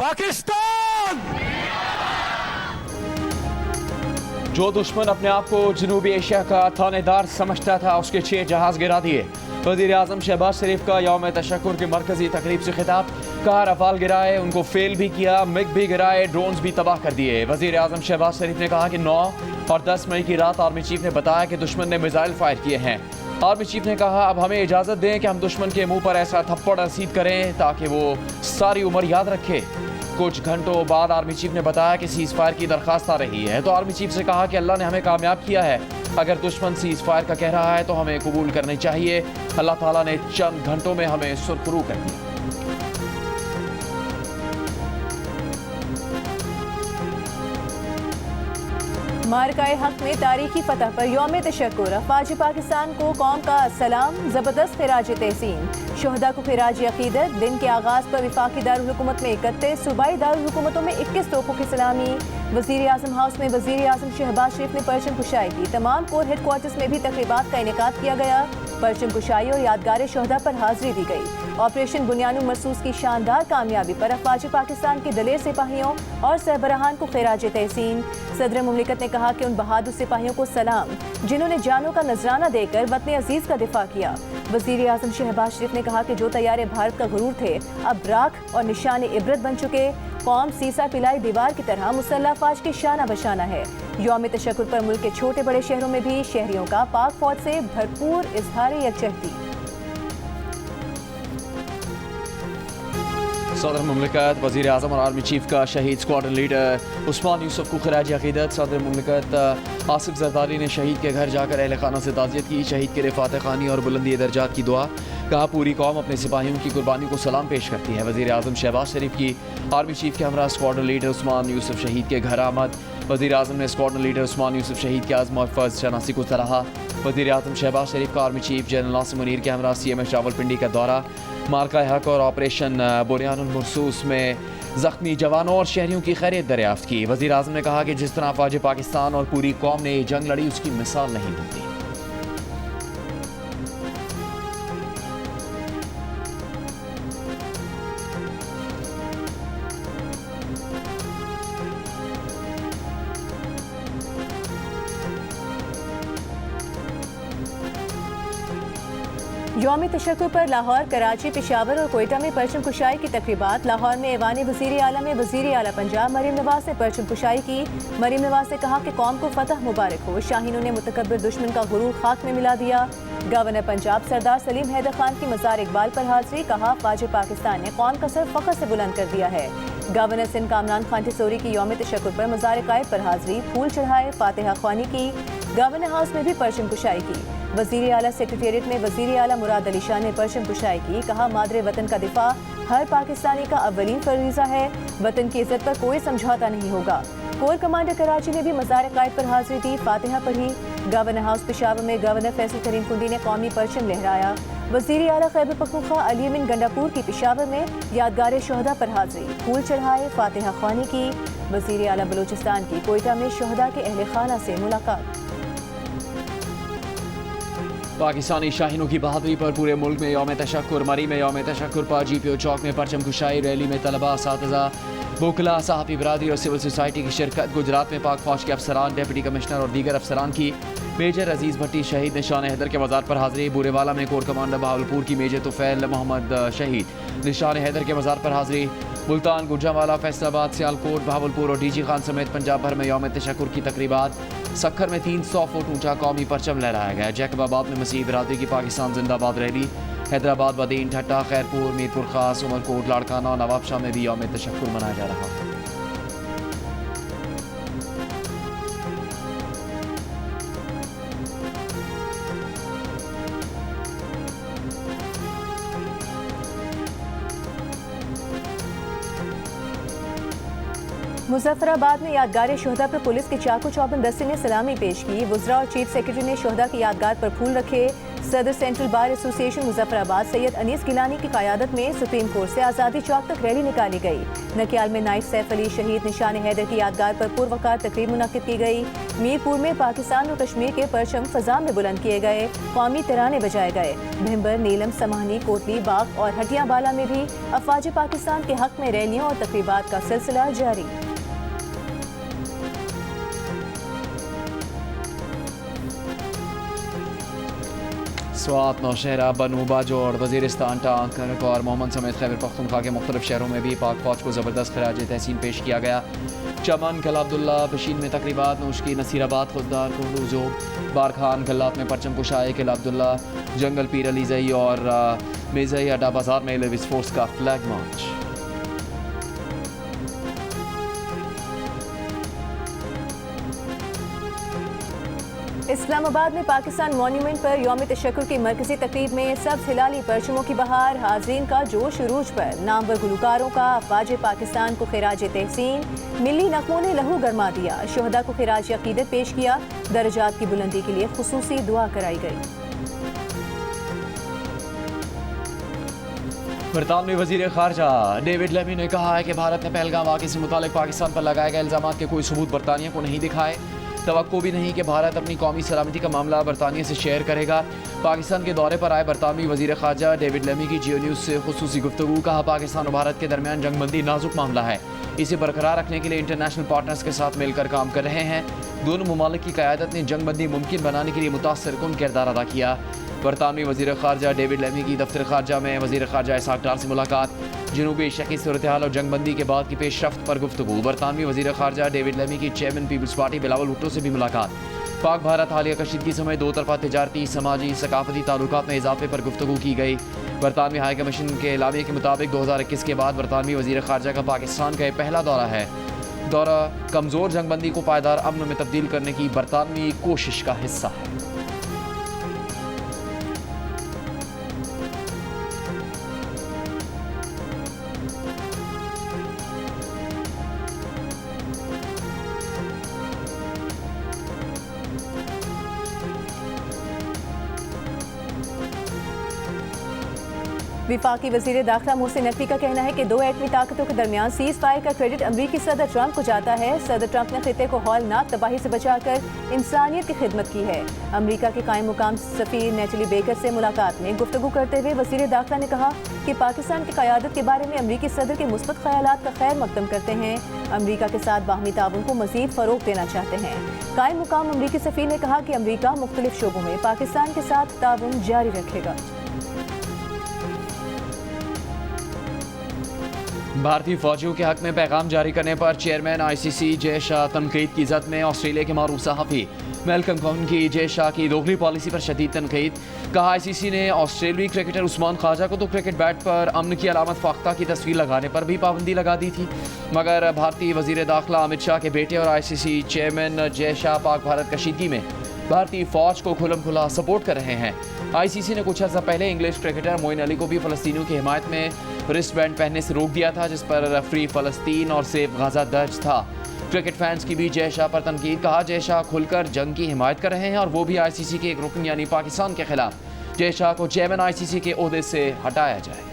पाकिस्तान। जो दुश्मन अपने आप को जनूबी एशिया का थानेदार समझता था, उसके 6 जहाज गिरा दिए। वज़ीर आज़म शहबाज शरीफ का यौम तशक्कुर की मरकजी तकरीब से खिताब। कहा रफाल गिराए, उनको फेल भी किया, मिग भी गिराए, ड्रोन्स भी तबाह कर दिए। वज़ीर आज़म शहबाज शरीफ ने कहा कि 9 और 10 मई की रात आर्मी चीफ ने बताया कि दुश्मन ने मिसाइल फायर किए हैं। आर्मी चीफ ने कहा अब हमें इजाज़त दें कि हम दुश्मन के मुंह पर ऐसा थप्पड़ रसीद करें ताकि वो सारी उम्र याद रखे। कुछ घंटों बाद आर्मी चीफ ने बताया कि सीज़ फायर की दरख्वास्त आ रही है, तो आर्मी चीफ से कहा कि अल्लाह ने हमें कामयाब किया है। अगर दुश्मन सीज़ फायर का कह रहा है तो हमें कबूल करनी चाहिए। अल्लाह ताला ने चंद घंटों में हमें सुरखरू कर दिया। मार्काए हक में तारीखी फतह पर यौम तशक्कुर। अफवाज पाकिस्तान को कौम का सलाम, जबरदस्त खिराज तहसीन। शहदा को खिराज अकीदत। दिन के आगाज पर वफाकी दारुल हुकूमत में 31, सूबाई दारुल हुकूमतों में 21 तोपों की सलामी। वज़ीर आज़म हाउस में वज़ीर आज़म शहबाज शरीफ ने परचम कुशाई की। तमाम कोर हेडक्वार्टर्स में भी तकरीबात का इनेकाद किया गया। परचम कुशाई और यादगार शहदा पर हाजिरी दी गई। ऑपरेशन बुनियानु मरसूस की शानदार कामयाबी पर अफवाज पाकिस्तान के दलेर सिपाहियों और सरबराहान को खिराज तहसीन। सदर मुमलिकत ने कहा कि उन बहादुर सिपाहियों को सलाम जिन्होंने जानों का नजराना देकर वतन अजीज का दिफा किया। वज़ीर आज़म शहबाज शरीफ ने कहा कि जो तैयारे भारत का गुरूर थे अब राख और निशान इबरत बन चुके। कौम सीसा पिलाई दीवार की तरह मुसल्लह फाज के शाना बशाना है। यौम तशक्कुर पर मुल्क के छोटे बड़े शहरों में भी शहरियों का पाक फौज से भरपूर इजहार यकजहती। सदर मुमलिकत, वज़ीर आज़म और आर्मी चीफ का शहीद स्क्वाड्रन लीडर उस्मान यूसुफ को खिराज अकीदत। सदर मुमलिकत आसिफ जरदारी ने शहीद के घर जाकर अहल खाना से ताज़ियत की। शहीद के लिए फातह खानी और बुलंदी दर्जात की दुआ। कहा पूरी कौम अपने सिपाहियों की कुर्बानी को सलाम पेश करती है। वज़ीर आज़म शहबाज शरीफ की आर्मी चीफ के हमरा स्क्वाड्रन लीडर उस्मान यूसुफ शहीद के घर आमद। वज़ीर आज़म ने स्क्वाड्रन लीडर उस्मान यूसुफ शहीद के आज़म और फ़र्ज शनासी को सराहा। वज़ीर आज़म शहबाज शरीफ का army chief general Nasir Munir के हमरा CMH रावलपिंडी का दौरा। मार्का हक और ऑपरेशन बुनियानुल मरसूस में जख्मी जवानों और शहरियों की खैरियत दरियाफ्त की। वज़ीर आज़म ने कहा कि जिस तरह अफवाज पाकिस्तान और पूरी कौम ने जंग लड़ी उसकी मिसाल नहीं मिलती। यौम तशक्कुर पर लाहौर, कराची, पेशावर और कोयटा में परचम कुशाई की तकरीबात। लाहौर में ऐवान वज़ीर आला में वज़ीर आला पंजाब मरीम नवाज ने परचम कुशाई की। मरीम नवाज ने कहा कि कौम को फतह मुबारक हो। शाहीनों ने मुतकब्बिर दुश्मन का गुरूर खाक में मिला दिया। गवर्नर पंजाब सरदार सलीम हैदर खान की मज़ार इकबाल पर हाजिरी। कहा फ़ौज पाकिस्तान ने कौम का सर फ़ख्र से बुलंद कर दिया है। गवर्नर सिंध कामरान खान टिसोरी की यौम तशक्कुर पर मज़ार कायद पर हाजिरी। फूल चढ़ाए, फातिहा ख्वानी की। गवर्नर हाउस में भी परचम कुशाई की। वज़ीर आला सेक्रेटेरिएट में वज़ीर आला मुराद अली शाह ने परचम कुशाई की। कहा मादरे वतन का दिफा हर पाकिस्तानी का अव्वलीन फरीज़ा है। वतन की इज्जत पर कोई समझौता नहीं होगा। कोर कमांडर कराची ने भी मज़ार कायद पर हाजिरी दी। फातिहा पढ़ी। गवर्नर हाउस पेशावर में गवर्नर फैसल करीम कुंडी ने कौमी परचम लहराया। वज़ीर आला खैबर पख्तूनख्वा अली अमीन गंडापुर की पेशावर में यादगार शहदा पर हाजिरी। फूल चढ़ाए, फातिहा ख्वानी की। वज़ीर आला बलूचिस्तान की कोयटा में शहदा के अहल खाना से मुलाकात। पाकिस्तानी शाहीनों की बहादुरी पर पूरे मुल्क में यौम तशक्कुर। मरी में यौम तशक्कुर पर GPO चौक में परचम कुशाई। रैली में तलबा, असातिज़ा, बुकला, सहाफ़ी बरादरी और सिविल सोसाइटी की शिरकत। गुजरात में पाक फौज के अफसरान, डिप्टी कमिश्नर और दीगर अफसरान की। मेजर अजीज़ भट्टी शहीद निशान हैदर के मज़ार पर हाजिरी। बूरेवाला में कोर कमांडर बहावलपुर की मेजर तुफैल मोहम्मद शहीद निशान हैदर के मज़ार पर हाजिरी। मुल्तान, गुजरांवाला, फैसलाबाद, सियालकोट, बहावलपुर और DG खान समेत पंजाब भर में यौम तशक्कुर की तकरीबात। सक्खर में 300 फुट ऊंचा कौमी परचम लहराया गया। जैकबाबाद में मसीह बिरादरी की पाकिस्तान जिंदाबाद रैली। हैदराबाद, बदीन, ठट्टा, खैरपुर, मीरपुर खास, उमरकोट, लाड़काना और नवाबशाह में भी यौम तशक्कुर मनाया जा रहा है। मुजफ्फराबाद में यादगार शहदा पर पुलिस के चाकू चौबंद दस्ते ने सलामी पेश की। वुज़रा और चीफ सेक्रेटरी ने शहदा की यादगार पर फूल रखे। सदर central bar association Muzaffarabad Syed Anees Gilani की क़यादत में सुप्रीम कोर्ट से आज़ादी चौक तक रैली निकाली गई। नकियाल में नाइब सैफ अली शहीद निशान हैदर की यादगार पर पुरवकार तकरीब मुनक्किद की गई। मीरपुर में पाकिस्तान और कश्मीर के परचम फजा में बुलंद किए गए, कौमी तराने बजाए गए। भिम्बर, नीलम, समानी, कोटली, बाग और हटियाबाला में भी अफवाज पाकिस्तान के हक में रैलियों और तकरीबात का सिलसिला जारी। स्वात, नौशहरा, बनू, बाजौर, वज़ीरिस्तान, टांग और मोहम्मद समेत खैबर पख्तूनख्वा के मुख्तलिफ शहरों में भी पाक फौज को ज़बरदस्त खराज तहसीन पेश किया गया। चमन, कला अब्दुल्ला, बशीन में तकरीबात, नौशकी, नसीराबाद, खुजदार, कोहलूजो, बारखान, गल्लात में परचम कुशाई, किला अब्दुल्ला, जंगल, पीर अली ज़ई और मेज़ई अड्डा बाजार में लेविस फोर्स का फ्लैग मार्च। इस्लामाबाद में पाकिस्तान मॉन्यूमेंट पर यौम तशक्कुर की मरकजी तकरीब में सब हिलाली परचमों की बहार, हाज़रीन का जोश उरूज पर। नामवर गुलकारों का अफवाज पाकिस्तान को खिराज तहसीन, मिली नगमों ने लहू गरमा दिया। शोहदा को खिराज अकीदत पेश किया। दर्जात की बुलंदी के लिए खुसूसी दुआ कराई गई। बरतानवी वज़ीर ख़ारजा डेविड लेमी ने कहा है कि भारत ने पहलगाम वाक़े से मुतालिक पाकिस्तान पर लगाए गए इल्ज़ामात के कोई सबूत बरतानिया को नहीं दिखाए। तवक्को भी नहीं कि भारत अपनी कौमी सलामती का मामला बरतानिया से शेयर करेगा। पाकिस्तान के दौरे पर आए बरतानवी वज़ीर ख़ारजा डेविड लेमी की जियो न्यूज़ से खुसूसी गुफ्तगू। कहा, पाकिस्तान और भारत के दरमियान जंगबंदी नाजुक मामला है, इसे बरकरार रखने के लिए इंटरनेशनल पार्टनर्स के साथ मिलकर काम कर रहे हैं। दोनों ममालिक की क़यादत ने जंगबंदी मुमकिन बनाने के लिए मुतासर कुन किरदार अदा किया। बरतानवी वज़ीर ख़ारजा डेविड लेमी की दफ्तर ख़ारजा में वज़ीर ख़ारजा इसाक डार से मुलाकात। जनूबी एशिया की सूरत हाल और जंगबंदी के बाद की पेशरफ्त पर गुफ्तगू। बरतानवी वज़ीर ख़ारजा डेविड लेमी की चेयरमैन पीपल्स पार्टी बिलावल भुट्टो से भी मुलाकात। पाक भारत हालिया कशीदगी समय दो तरफा तिजारती, समाजी, सकाफती ताल्लुकात में इजाफे पर गुफ्तगू की गई। बरतानवी हाई कमीशन के एलामिया के मुताबिक 2021 के बाद बरतानवी वज़ीर ख़ारजा का पाकिस्तान का यह पहला दौरा है। दौरा कमज़ोर जंगबंदी को पायदार अमन में तब्दील करने की बरतानवी कोशिश का हिस्सा है। विफाकी वज़ीर दाखिला मोहसिन नकवी का कहना है कि दो एटमी ताकतों के दरमियान सीज़ फायर का क्रेडिट अमरीकी सदर ट्रंप को जाता है। सदर ट्रंप ने खित्ते को हौलनाक तबाही से बचाकर इंसानियत की खिदमत की है। अमरीका के कायम मुकाम सफ़ीर नेटली बेकर से मुलाकात में गुफ्तगू करते हुए वज़ीर दाखिला ने कहा कि पाकिस्तान की क़यादत के बारे में अमरीकी सदर के मुस्बत ख़यालात का खैर मकदम करते हैं। अमरीका के साथ बाहमी ताउन को मज़ीद फ़रोग़ देना चाहते हैं। कायम मुकाम अमरीकी सफ़ीर ने कहा कि अमरीका मुख्तलिफ शोबों में पाकिस्तान के साथ ताउन जारी रखेगा। भारतीय फौजियों के हक में पैगाम जारी करने पर चेयरमैन ICC जय शाह तनकीद की जद में। ऑस्ट्रेलिया के मारूफ सहाफ़ी मेलकम कौन की जय शाह की दोगली पॉलिसी पर शदीद तनकीद। कहा, ICC ने ऑस्ट्रेलियाई क्रिकेटर उस्मान ख्वाजा को तो क्रिकेट बैट पर अमन की अलामत फाख्ता की तस्वीर लगाने पर भी पाबंदी लगा दी थी, मगर भारतीय वज़ीर दाखिला अमित शाह के बेटे और ICC चेयरमैन जय शाह पाक भारत कशीदगी में भारतीय फ़ौज को खुलम खुला सपोर्ट कर रहे हैं। ICC ने कुछ अर्सा पहले इंग्लिश क्रिकेटर मोइन अली को भी फ़लस्तीनियों की हिमायत में रिस्ट बैंड पहनने से रोक दिया था, जिस पर फ्री फ़लस्तीन और सेफ गाज़ा दर्ज था। क्रिकेट फैंस की भी जय शाह पर तनकीद। कहा, जय शाह खुलकर जंग की हिमायत कर रहे हैं और वो भी ICC के एक रुकन यानी पाकिस्तान के खिलाफ। जय शाह को चेयरमैन ICC के ओहदे से हटाया जाए।